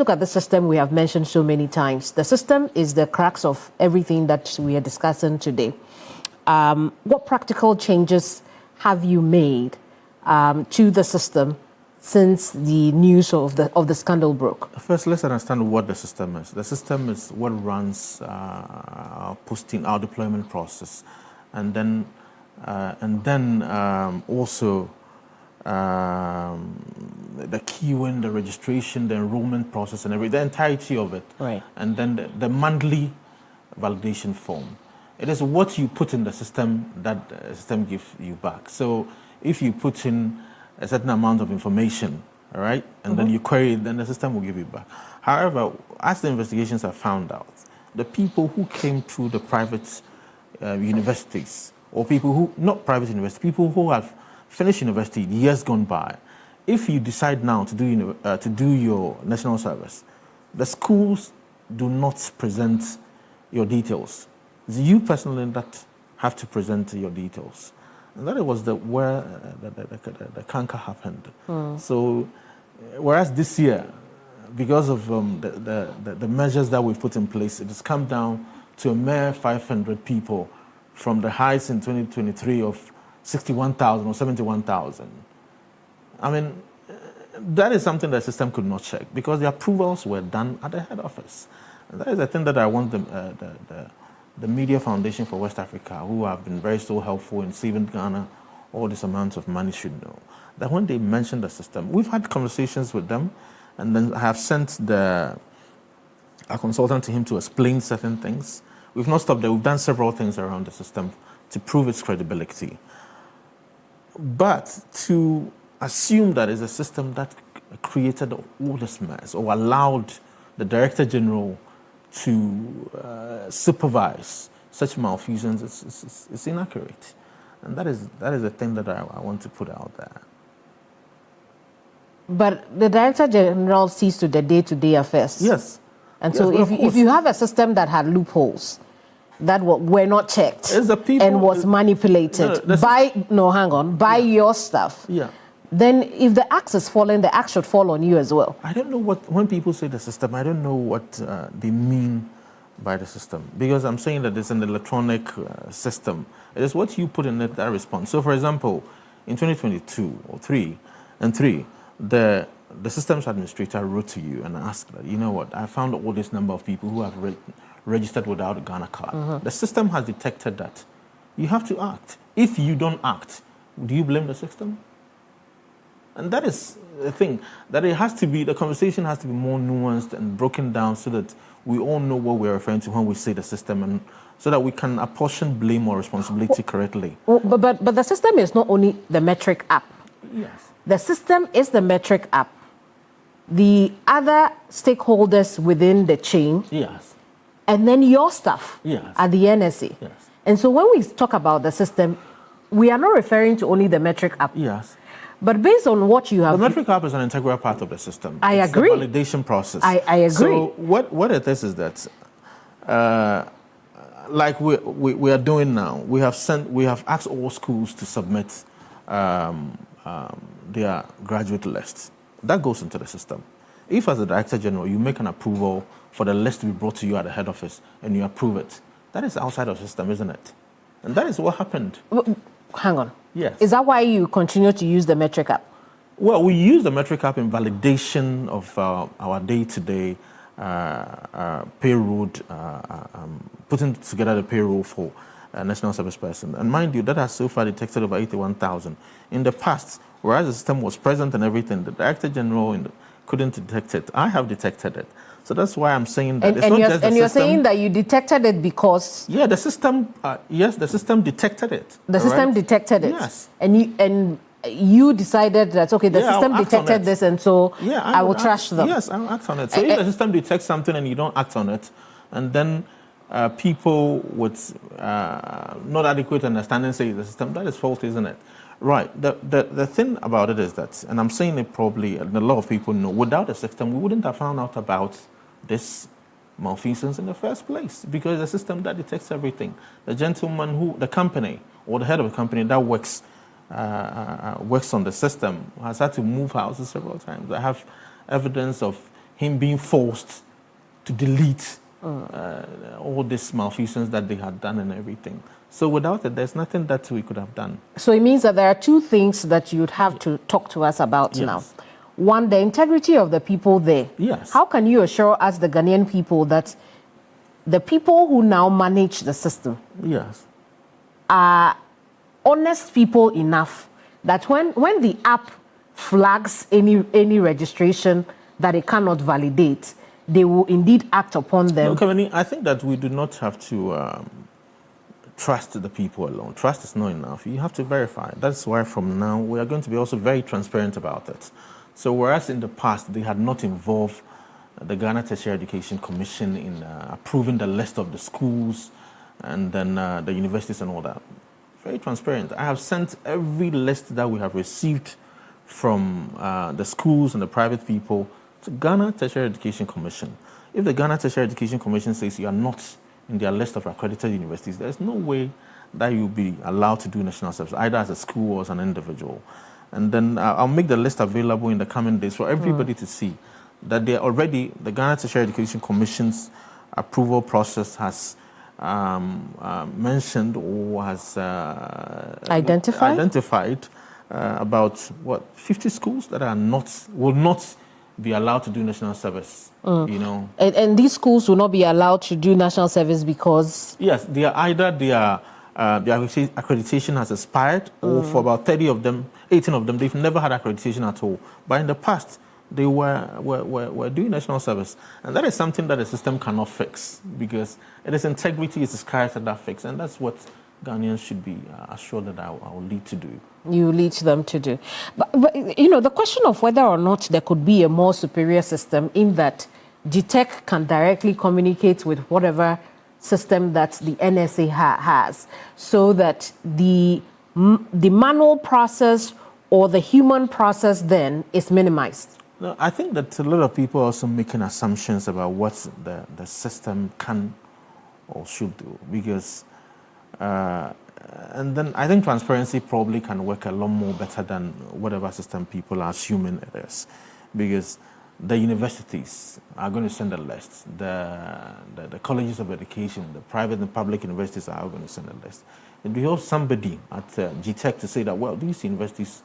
look at the system we have mentioned so many times. The system is the crux of everything that we are discussing today. What practical changes have you made to the system since the news of the scandal broke? First, let's understand what the system is. The system is what runs posting, our deployment process, and then also the queuing, the registration, the enrollment process, and the entirety of it. Right. And then the monthly validation form. It is what you put in the system that the system gives you back. So if you put in a certain amount of information, all right, and then you query it, then the system will give you back. However, as the investigations have found out, the people who came through the private universities, or people who, not private universities, people who have finished university years gone by, if you decide now to do your national service, the schools do not present your details. It's you personally that have to present your details. And that was where the canker happened. So, whereas this year, because of the measures that we've put in place, it has come down to a mere 500 people from the heights in 2023 of 61,000 or 71,000. I mean, that is something the system could not check because the approvals were done at the head office. And that is the thing that I want the Media Foundation for West Africa, who have been very so helpful in saving Ghana all this amount of money, should know. That when they mention the system, we've had conversations with them, and then I have sent a consultant to him to explain certain things. We've not stopped there. We've done several things around the system to prove its credibility. But to assume that it's a system that created all this mess or allowed the Director General to supervise such malfeasance is inaccurate. And that is the thing that I want to put out there. But the Director General sees to the day-to-day affairs. Yes. And so if you have a system that had loopholes that were not checked and was manipulated by your stuff, then if the axe is falling, the axe should fall on you as well. I don't know when people say the system, I don't know what they mean by the system, because I'm saying that it's an electronic system. It is what you put in it that responds. So, for example, in 2022 or 3, the systems administrator wrote to you and asked that, you know what, I found all this number of people who have registered without a Ghana card. The system has detected that. You have to act. If you don't act, do you blame the system? And that is the thing, that it has to be, the conversation has to be more nuanced and broken down so that we all know what we're referring to when we say the system, and so that we can apportion blame or responsibility correctly. But the system is not only the metric app. Yes. The system is the metric app. The other stakeholders within the chain. Yes. And then your staff at the NSA. Yes. And so when we talk about the system, we are not referring to only the metric app. Yes. But based on what you have... The metric app is an integral part of the system. I agree. The validation process. I agree. So what it is that, like we are doing now, we have asked all schools to submit their graduate lists. That goes into the system. If as a Director General, you make an approval for the list to be brought to you at the head office and you approve it, that is outside of the system, isn't it? And that is what happened. Hang on. Yes. Is that why you continue to use the metric app? Well, we use the metric app in validation of our day-to-day payroll, putting together the payroll for a national service person. And mind you, that has so far detected over 81,000. In the past, whereas the system was present and everything, the Director General couldn't detect it. I have detected it. So that's why I'm saying that it's not just the system. And you're saying that you detected it because... Yeah, the system, yes, the system detected it. The system detected it? Yes. And you decided that, okay, the system detected this, and so I will trash them. Yes, I'll act on it. So if the system detects something and you don't act on it, and then people with not adequate understanding say the system, that is faulty, isn't it? Right. The thing about it is that, and I'm saying it probably, and a lot of people know, without the system, we wouldn't have found out about this malfeasance in the first place, because the system that detects everything. The gentleman the company, or the head of the company that works on the system has had to move houses several times. I have evidence of him being forced to delete all these malfeasance that they had done and everything. So without it, there's nothing that we could have done. So it means that there are two things that you'd have to talk to us about Yes. now. One, the integrity of the people there. Yes. How can you assure us, the Ghanaian people, that the people who now manage the system Yes. are honest people enough that when the app flags any registration that it cannot validate, they will indeed act upon them? No, Kevin, I think that we do not have to trust the people alone. Trust is not enough. You have to verify. That's why from now we are going to be also very transparent about it. So whereas in the past they had not involved the Ghana Tertiary Education Commission in approving the list of the schools and then the universities and all that, very transparent. I have sent every list that we have received from the schools and the private people to Ghana Tertiary Education Commission. If the Ghana Tertiary Education Commission says you are not in their list of accredited universities, there's no way that you'll be allowed to do national service, either as a school or as an individual. And then I'll make the list available in the coming days for everybody to see that they already, the Ghana Tertiary Education Commission's approval process has mentioned or has identified about 50 schools that will not be allowed to do national service. You know, And these schools will not be allowed to do national service because yes, they are either their accreditation has expired, or for about 30 of them, 18 of them, they've never had accreditation at all. But in the past, they were doing national service, and that is something that the system cannot fix because it is integrity is character that fix, and that's what Ghanaians should be assured that I will lead to do. you lead them to do. But you know, the question of whether or not there could be a more superior system in that GTEC can directly communicate with whatever system that the NSA has, so that the manual process or the human process then is minimized. No, I think that a lot of people are also making assumptions about what the system can or should do because and then I think transparency probably can work a lot more better than whatever system people are assuming it is, because the universities are going to send a list, the colleges of education, the private and public universities are going to send a list. It behoves somebody at GTEC to say that, well, these universities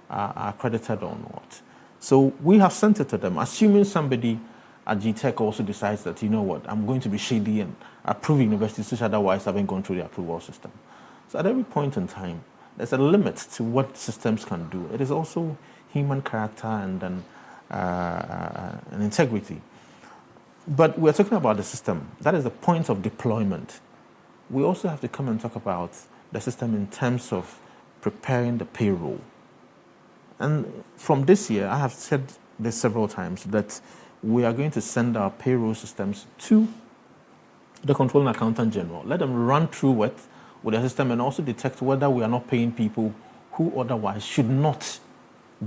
are accredited or not. So we have sent it to them, assuming somebody at GTEC also decides that, you know what, I'm going to be shady and approve universities which otherwise haven't gone through the approval system. So at every point in time, there's a limit to what systems can do. It is also human character and then and integrity. But we're talking about the system. That is the point of deployment. We also have to come and talk about the system in terms of preparing the payroll. And from this year, I have said this several times, that we are going to send our payroll systems to the Controlling Accountant General. Let them run through it with the system and also detect whether we are not paying people who otherwise should not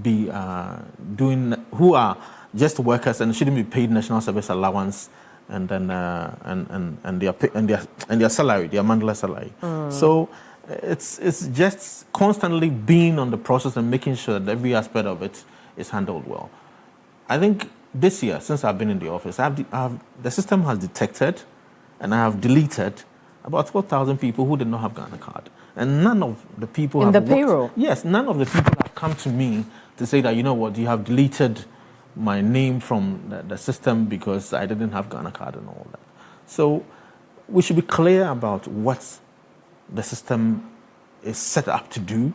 be who are just workers and shouldn't be paid national service allowance and then and their salary, their monthly salary. So it's just constantly being on the process and making sure that every aspect of it is handled well. I think this year, since I've been in the office, the system has detected and I have deleted about 12,000 people who did not have Ghana card. And none of the people in the payroll. Yes, none of the people have come to me to say that, you know what, you have deleted my name from the system because I didn't have Ghana card and all that. So we should be clear about what the system is set up to do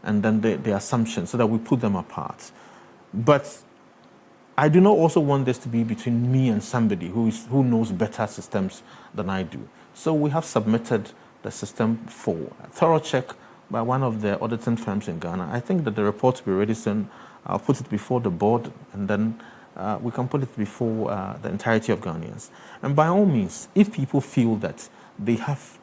and then the assumptions so that we put them apart. But I do not also want this to be between me and somebody who knows better systems than I do. So we have submitted the system for a thorough check by one of the auditing firms in Ghana. I think that the report will be ready soon. I'll put it before the board, and then we can put it before the entirety of Ghanaians. And by all means, if people feel that they have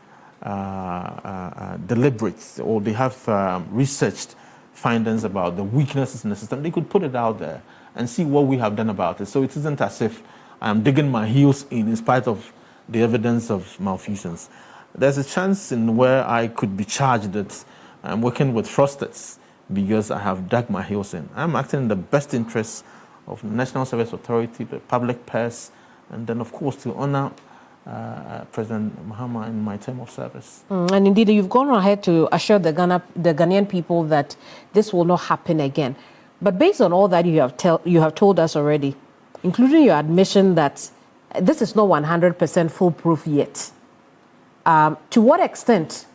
deliberate or they have researched findings about the weaknesses in the system, they could put it out there and see what we have done about it. So it isn't as if I'm digging my heels in spite of the evidence of malfeasance. There's a chance in where I could be charged that I'm working with fraudsters because I have dug my heels in. I'm acting in the best interest of the National Service Authority, the public purse, and then, of course, to honor President Mahama in my term of service. And indeed, you've gone ahead to assure the Ghanaian people that this will not happen again. But based on all that you have told us already, including your admission that this is not 100% foolproof yet, to what extent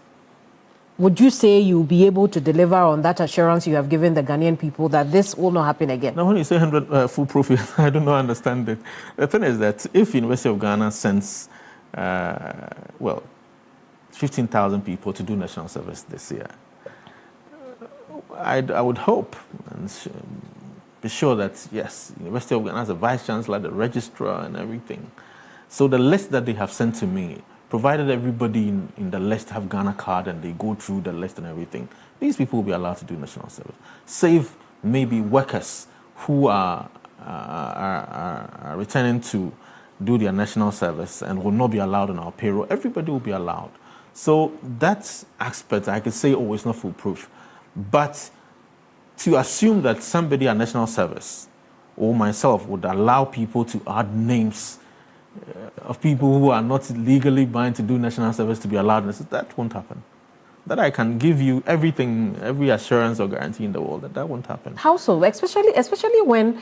would you say you'll be able to deliver on that assurance you have given the Ghanaian people that this will not happen again? Now, when you say 100 foolproof, I don't know, understand it. The thing is that if University of Ghana sends, 15,000 people to do national service this year, I would hope and be sure that, yes, University of Ghana has a vice-chancellor, the registrar and everything. So the list that they have sent to me, provided everybody in the list have Ghana card and they go through the list and everything, these people will be allowed to do national service. Save maybe workers who are returning to do their national service and will not be allowed on our payroll. Everybody will be allowed. So that aspect, I could say, oh, it's not foolproof. But to assume that somebody at national service or myself would allow people to add names of people who are not legally bound to do national service to be allowed, that won't happen. That I can give you everything, every assurance or guarantee in the world that won't happen. How so? Especially when